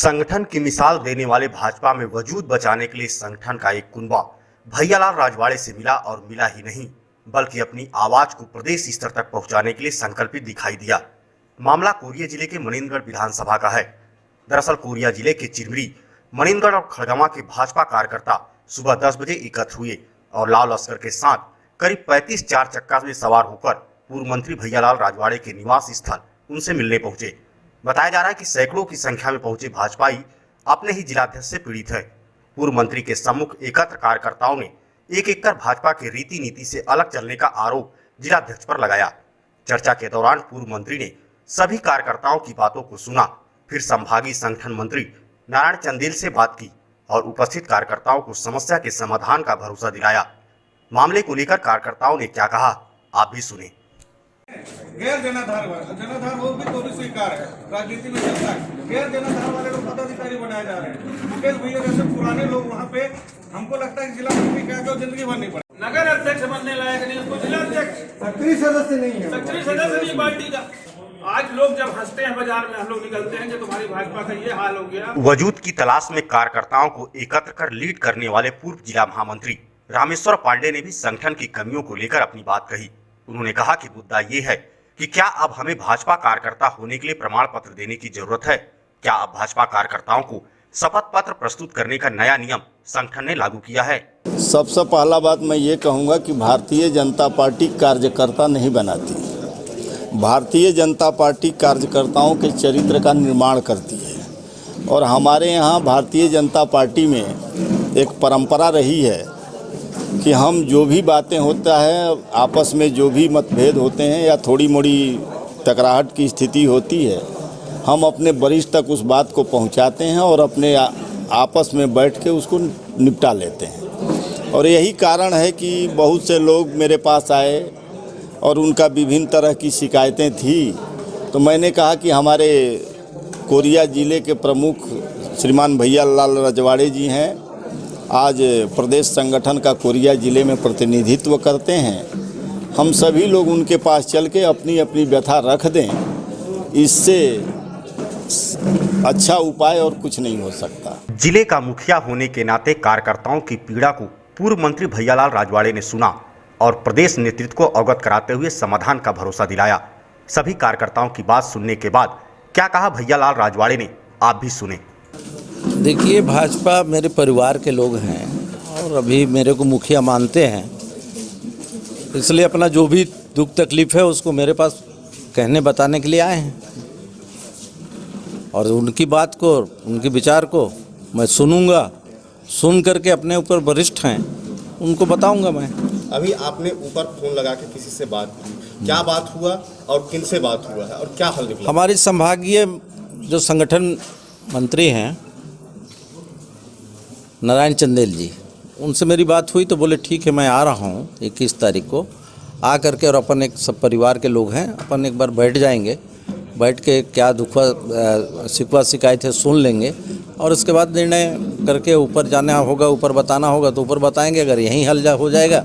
संगठन की मिसाल देने वाले भाजपा में वजूद बचाने के लिए संगठन का एक कुनबा भैयालाल राजवाड़े से मिला और मिला ही नहीं बल्कि अपनी आवाज को प्रदेश स्तर तक पहुंचाने के लिए संकल्पित दिखाई दिया। मामला कोरिया जिले के मनीनगढ़ विधानसभा का है। दरअसल कोरिया जिले के चिरमिरी, मनीनगढ़ और खड़गवां के भाजपा कार्यकर्ता सुबह 10 बजे एकत्र हुए और लाल लश्कर के साथ करीब 35 चार चक्का में सवार होकर पूर्व मंत्री भैयालाल राजवाड़े के निवास स्थल उनसे मिलने पहुंचे। बताया जा रहा है कि सैकड़ों की संख्या में पहुंचे भाजपाई अपने ही जिलाध्यक्ष से पीड़ित है। पूर्व मंत्री के सम्मुख एकत्र कार्यकर्ताओं ने एक एक कर भाजपा की रीति नीति से अलग चलने का आरोप जिलाध्यक्ष पर लगाया। चर्चा के दौरान पूर्व मंत्री ने सभी कार्यकर्ताओं की बातों को सुना, फिर संभागीय संगठन मंत्री नारायण चंदेल से बात की और उपस्थित कार्यकर्ताओं को समस्या के समाधान का भरोसा दिलाया। मामले को लेकर कार्यकर्ताओं ने क्या कहा, आप भी सुने। गैर जनाधार वो भी तो भी स्वीकार है, राजनीति में चलता है। गैर जनाधार वाले लोग पदाधिकारी बनाए जा रहे हैं। मुकेश भैया जैसे पुराने लोग वहाँ पे, हमको लगता है जिला मंत्री क्या जो जिंदगी भर नहीं पड़े। नगर अध्यक्ष बनने लायक नहीं, उसको जिला अध्यक्ष सक्रिय सदस्य नहीं है, सक्रिय सदस्य नहीं पार्टी का। आज लोग जब हंसते हैं बाजार में, हम लोग निकलते हैं कि तुम्हारी भाजपा का ये हाल हो गया। वजूद की तलाश में कार्यकर्ताओं को एकत्र कर लीड करने वाले पूर्व जिला महामंत्री रामेश्वर पांडे ने भी संगठन की कमियों को लेकर अपनी बात कही। उन्होंने कहा कि मुद्दा ये है कि क्या अब हमें भाजपा कार्यकर्ता होने के लिए प्रमाण पत्र देने की जरूरत है? क्या अब भाजपा कार्यकर्ताओं को शपथ पत्र प्रस्तुत करने का नया नियम संगठन ने लागू किया है? सबसे पहला बात मैं ये कहूँगा कि भारतीय जनता पार्टी कार्यकर्ता नहीं बनाती। भारतीय जनता पार्टी कार्यकर्ताओं के चरित्र का निर्माण करती है और हमारे यहाँ भारतीय जनता पार्टी में एक परंपरा रही है कि हम जो भी बातें होता है, आपस में जो भी मतभेद होते हैं या थोड़ी मोड़ी टकराहट की स्थिति होती है, हम अपने वरिष्ठ तक उस बात को पहुंचाते हैं और अपने आपस में बैठ के उसको निपटा लेते हैं। और यही कारण है कि बहुत से लोग मेरे पास आए और उनका विभिन्न तरह की शिकायतें थी, तो मैंने कहा कि हमारे कोरिया ज़िले के प्रमुख श्रीमान भैयालाल राजवाड़े जी हैं, आज प्रदेश संगठन का कोरिया ज़िले में प्रतिनिधित्व करते हैं। हम सभी लोग उनके पास चल के अपनी अपनी व्यथा रख दें, इससे अच्छा उपाय और कुछ नहीं हो सकता। जिले का मुखिया होने के नाते कार्यकर्ताओं की पीड़ा को पूर्व मंत्री भैयालाल राजवाड़े ने सुना और प्रदेश नेतृत्व को अवगत कराते हुए समाधान का भरोसा दिलाया। सभी कार्यकर्ताओं की बात सुनने के बाद क्या कहा भैयालाल राजवाड़े ने, आप भी सुने। देखिए, भाजपा मेरे परिवार के लोग हैं और अभी मेरे को मुखिया मानते हैं, इसलिए अपना जो भी दुख तकलीफ है उसको मेरे पास कहने बताने के लिए आए हैं और उनकी बात को, उनके विचार को मैं सुनूंगा। सुन करके अपने ऊपर वरिष्ठ हैं उनको बताऊंगा मैं। अभी आपने ऊपर फोन लगा के किसी से बात की, क्या बात हुआ और किन से बात हुआ है और क्या हल निकला? हमारी संभागीय जो संगठन मंत्री हैं नारायण चंदेल जी, उनसे मेरी बात हुई तो बोले ठीक है, मैं आ रहा हूँ 21 तारीख को आ करके, और अपन एक सब परिवार के लोग हैं, अपन एक बार बैठ जाएंगे, बैठ के क्या शिकवा शिकायत है सुन लेंगे और उसके बाद निर्णय करके ऊपर जाना होगा, ऊपर बताना होगा तो ऊपर बताएंगे। अगर यहीं हल हो जाएगा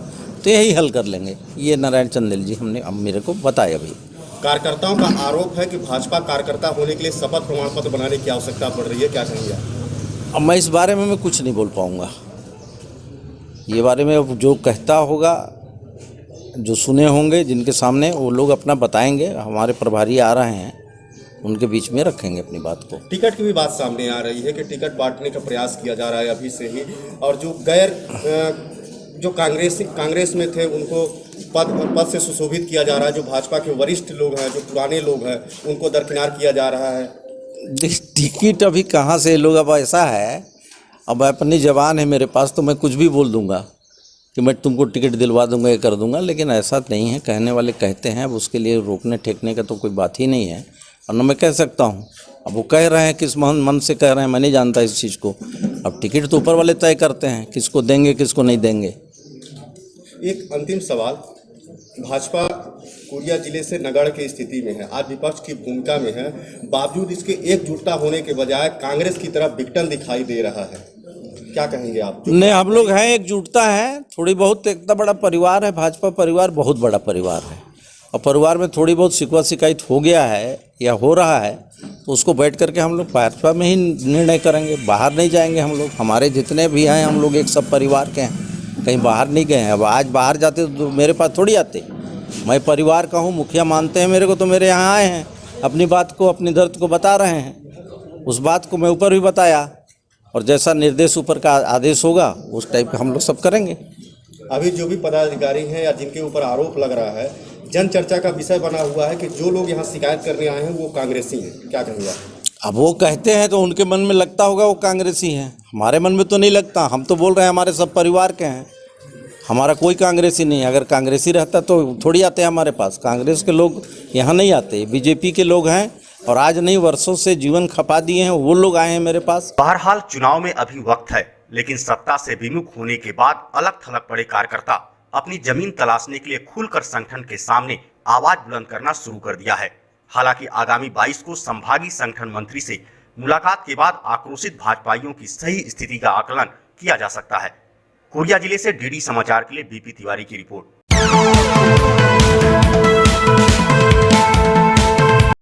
तो यही हल कर लेंगे। ये नारायण चंदेल जी हमने मेरे को बताया। अभी कार्यकर्ताओं का आरोप है कि भाजपा कार्यकर्ता होने के लिए शपथ प्रमाण पत्र बनाने की आवश्यकता पड़ रही है, क्या कहेंगे? अब मैं इस बारे में कुछ नहीं बोल पाऊँगा। ये बारे में जो कहता होगा, जो सुने होंगे जिनके सामने, वो लोग अपना बताएंगे। हमारे प्रभारी आ रहे हैं, उनके बीच में रखेंगे अपनी बात को। टिकट की भी बात सामने आ रही है कि टिकट बांटने का प्रयास किया जा रहा है अभी से ही, और जो कांग्रेस में थे उनको पद से सुशोभित किया जा रहा है। जो भाजपा के वरिष्ठ लोग हैं, जो पुराने लोग हैं, उनको दरकिनार किया जा रहा है। टिकट अभी कहाँ से लोग, अब ऐसा है, अब अपनी जबान है मेरे पास तो मैं कुछ भी बोल दूंगा कि मैं तुमको टिकट दिलवा दूंगा, ये कर दूंगा, लेकिन ऐसा नहीं है। कहने वाले कहते हैं, अब उसके लिए रोकने ठेकने का तो कोई बात ही नहीं है और न मैं कह सकता हूँ। अब वो कह रहे हैं, किस मन से कह रहे हैं मैं नहीं जानता इस चीज़ को। अब टिकट तो ऊपर वाले तय करते हैं, किसको देंगे किसको नहीं देंगे। एक अंतिम सवाल, भाजपा कोरिया जिले से नगढ़ की स्थिति में है, आज विपक्ष की भूमिका में है, बावजूद इसके एकजुटता होने के बजाय कांग्रेस की तरफ विघटन दिखाई दे रहा है, क्या कहेंगे आप? नहीं, हम लोग हैं, एकजुटता है थोड़ी बहुत। इतना बड़ा परिवार है भाजपा परिवार, बहुत बड़ा परिवार है। और परिवार में थोड़ी बहुत शिकवा शिकायत हो गया है या हो रहा है तो उसको बैठ करके हम लोग भाजपा में ही निर्णय करेंगे, बाहर नहीं जाएंगे हम लोग। हमारे जितने भी हैं हम लोग एक सब परिवार के हैं, कहीं बाहर नहीं गए हैं। अब आज बाहर जाते तो मेरे पास थोड़ी आते, मैं परिवार का हूँ, मुखिया मानते हैं मेरे को तो मेरे यहाँ आए हैं, अपनी बात को अपनी दर्द को बता रहे हैं। उस बात को मैं ऊपर भी बताया और जैसा निर्देश ऊपर का आदेश होगा उस टाइप का हम लोग सब करेंगे। अभी जो भी पदाधिकारी हैं या जिनके ऊपर आरोप लग रहा है, जन चर्चा का विषय बना हुआ है कि जो लोग यहाँ शिकायत करने आए हैं वो कांग्रेसी हैं, क्या कहेंगे? अब वो कहते हैं तो उनके मन में लगता होगा वो कांग्रेसी हैं, हमारे मन में तो नहीं लगता। हम तो बोल रहे हैं हमारे सब परिवार के हैं, हमारा कोई कांग्रेसी नहीं है। अगर कांग्रेसी रहता तो थोड़ी आते हैं हमारे पास, कांग्रेस के लोग यहाँ नहीं आते, बीजेपी के लोग हैं और आज नहीं वर्षों से जीवन खपा दिए हैं वो लोग आए हैं मेरे पास। बहरहाल चुनाव में अभी वक्त है, लेकिन सत्ता से विमुख होने के बाद अलग थलग पड़े कार्यकर्ता अपनी जमीन तलाशने के लिए खुलकर संगठन के सामने आवाज बुलंद करना शुरू कर दिया है। हालांकि आगामी 22 को संभागीय संगठन मंत्री से मुलाकात के बाद आक्रोशित भाजपाइयों की सही स्थिति का आकलन किया जा सकता है। कोरिया जिले से डीडी समाचार के लिए बीपी तिवारी की रिपोर्ट।